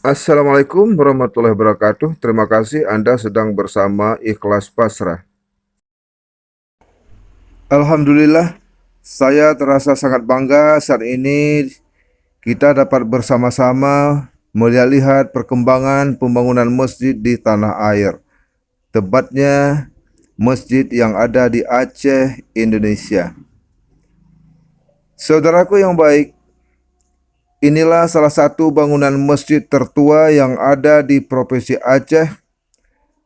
Assalamualaikum warahmatullahi wabarakatuh. Terima kasih Anda sedang bersama Ikhlas Pasrah. Alhamdulillah, saya terasa sangat bangga saat ini kita dapat bersama-sama melihat perkembangan pembangunan masjid di tanah air. Tepatnya masjid yang ada di Aceh, Indonesia. Saudaraku yang baik, inilah salah satu bangunan masjid tertua yang ada di Provinsi Aceh,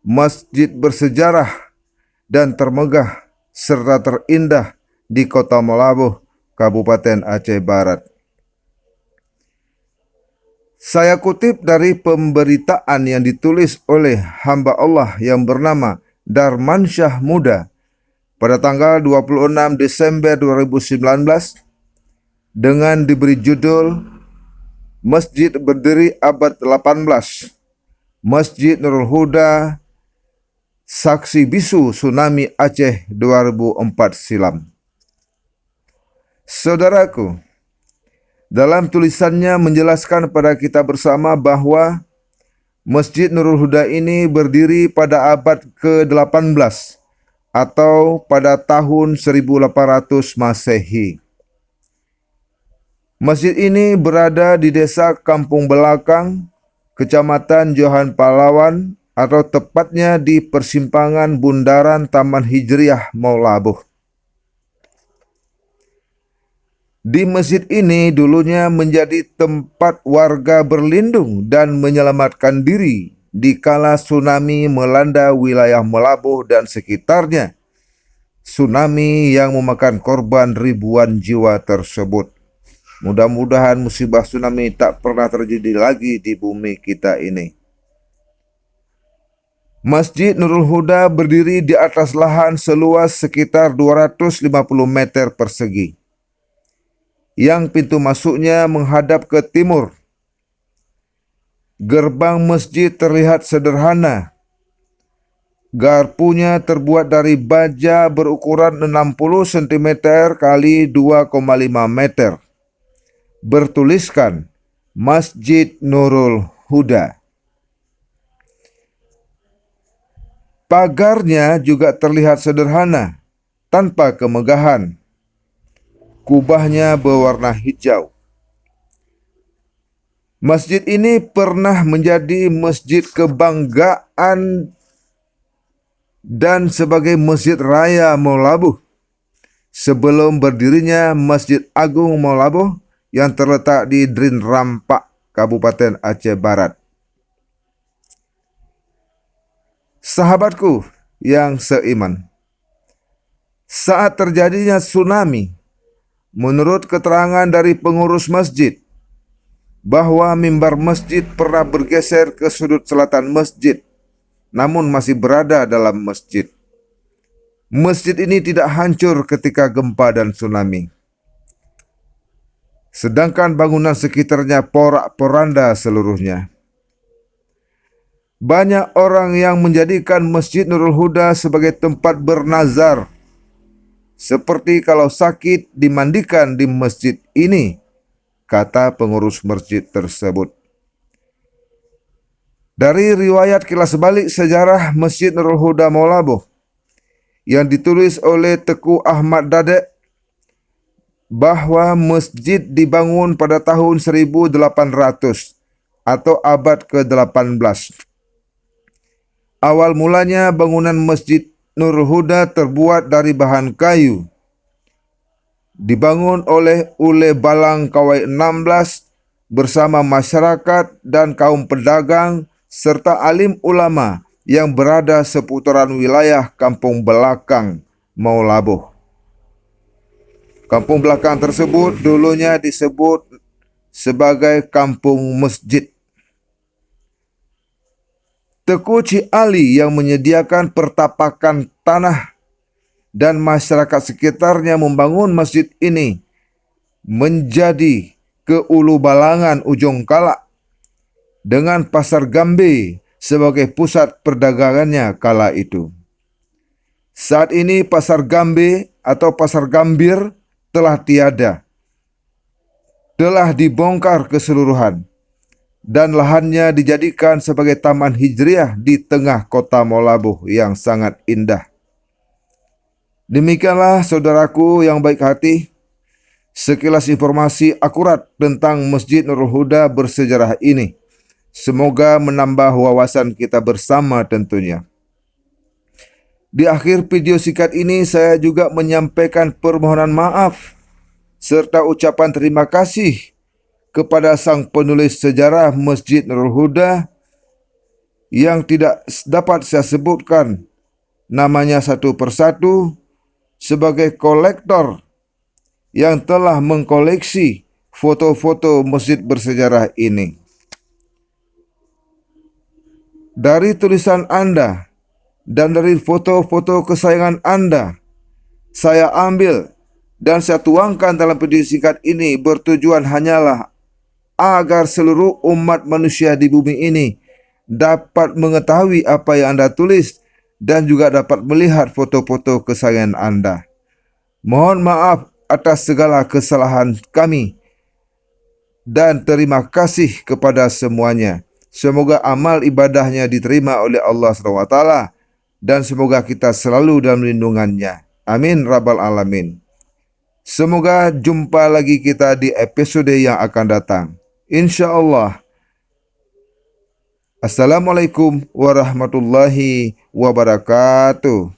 masjid bersejarah dan termegah serta terindah di Kota Melabuh, Kabupaten Aceh Barat. Saya kutip dari pemberitaan yang ditulis oleh hamba Allah yang bernama Darmansyah Muda pada tanggal 26 Desember 2019 dengan diberi judul Masjid Berdiri Abad 18, Masjid Nurul Huda, Saksi Bisu Tsunami Aceh 2004 silam. Saudaraku, dalam tulisannya menjelaskan pada kita bersama bahwa Masjid Nurul Huda ini berdiri pada abad ke-18 atau pada tahun 1800 Masehi. Masjid ini berada di desa Kampung Belakang, Kecamatan Johan Palawan, atau tepatnya di persimpangan bundaran Taman Hijriah Maulabuh. Di masjid ini dulunya menjadi tempat warga berlindung dan menyelamatkan diri di kala tsunami melanda wilayah Melabuh dan sekitarnya. Tsunami yang memakan korban ribuan jiwa tersebut. Mudah-mudahan musibah tsunami tak pernah terjadi lagi di bumi kita ini. Masjid Nurul Huda berdiri di atas lahan seluas sekitar 250 meter persegi, yang pintu masuknya menghadap ke timur. Gerbang masjid terlihat sederhana. Garpunya terbuat dari baja berukuran 60 cm kali 2,5 meter. Bertuliskan Masjid Nurul Huda. Pagarnya juga terlihat sederhana, tanpa kemegahan. Kubahnya berwarna hijau. Masjid ini pernah menjadi masjid kebanggaan dan sebagai masjid raya Maulabuh sebelum berdirinya Masjid Agung Maulabuh yang terletak di Drin Rampak, Kabupaten Aceh Barat. Sahabatku yang seiman, saat terjadinya tsunami, menurut keterangan dari pengurus masjid, bahwa mimbar masjid pernah bergeser ke sudut selatan masjid, namun masih berada dalam masjid. Masjid ini tidak hancur ketika gempa dan tsunami. Sedangkan bangunan sekitarnya porak-poranda seluruhnya. Banyak orang yang menjadikan Masjid Nurul Huda sebagai tempat bernazar, seperti kalau sakit dimandikan di masjid ini, kata pengurus masjid tersebut. Dari riwayat kilas balik sejarah Masjid Nurul Huda Maulabuh yang ditulis oleh Teku Ahmad Dadek, bahwa masjid dibangun pada tahun 1800 atau abad ke-18. Awal mulanya bangunan Masjid Nurul Huda terbuat dari bahan kayu. Dibangun oleh Ule Balang Kawai 16 bersama masyarakat dan kaum pedagang serta alim ulama yang berada seputaran wilayah Kampung Belakang, Maulabuh. Kampung Belakang tersebut dulunya disebut sebagai Kampung Masjid. Teku Cik Ali yang menyediakan pertapakan tanah dan masyarakat sekitarnya membangun masjid ini menjadi ke Ulu Balangan Ujung Kalak dengan Pasar Gambe sebagai pusat perdagangannya kala itu. Saat ini Pasar Gambe atau Pasar Gambir telah tiada, telah dibongkar keseluruhan. dan lahannya dijadikan sebagai taman hijriah di tengah kota Molabuh yang sangat indah. Demikianlah saudaraku yang baik hati, sekilas informasi akurat tentang Masjid Nurul Huda bersejarah ini. Semoga menambah wawasan kita bersama tentunya. Di akhir video singkat ini saya juga menyampaikan permohonan maaf serta ucapan terima kasih kepada sang penulis sejarah Masjid Nurul Huda yang tidak dapat saya sebutkan namanya satu persatu sebagai kolektor yang telah mengkoleksi foto-foto masjid bersejarah ini. Dari tulisan Anda dan dari foto-foto kesayangan Anda, saya ambil dan saya tuangkan dalam video singkat ini bertujuan hanyalah agar seluruh umat manusia di bumi ini dapat mengetahui apa yang Anda tulis dan juga dapat melihat foto-foto kesayangan Anda. Mohon maaf atas segala kesalahan kami dan terima kasih kepada semuanya. Semoga amal ibadahnya diterima oleh Allah SWT dan semoga kita selalu dalam lindungannya. Amin Rabbal Alamin. Semoga jumpa lagi kita di episode yang akan datang. Insya Allah. Assalamualaikum warahmatullahi wabarakatuh.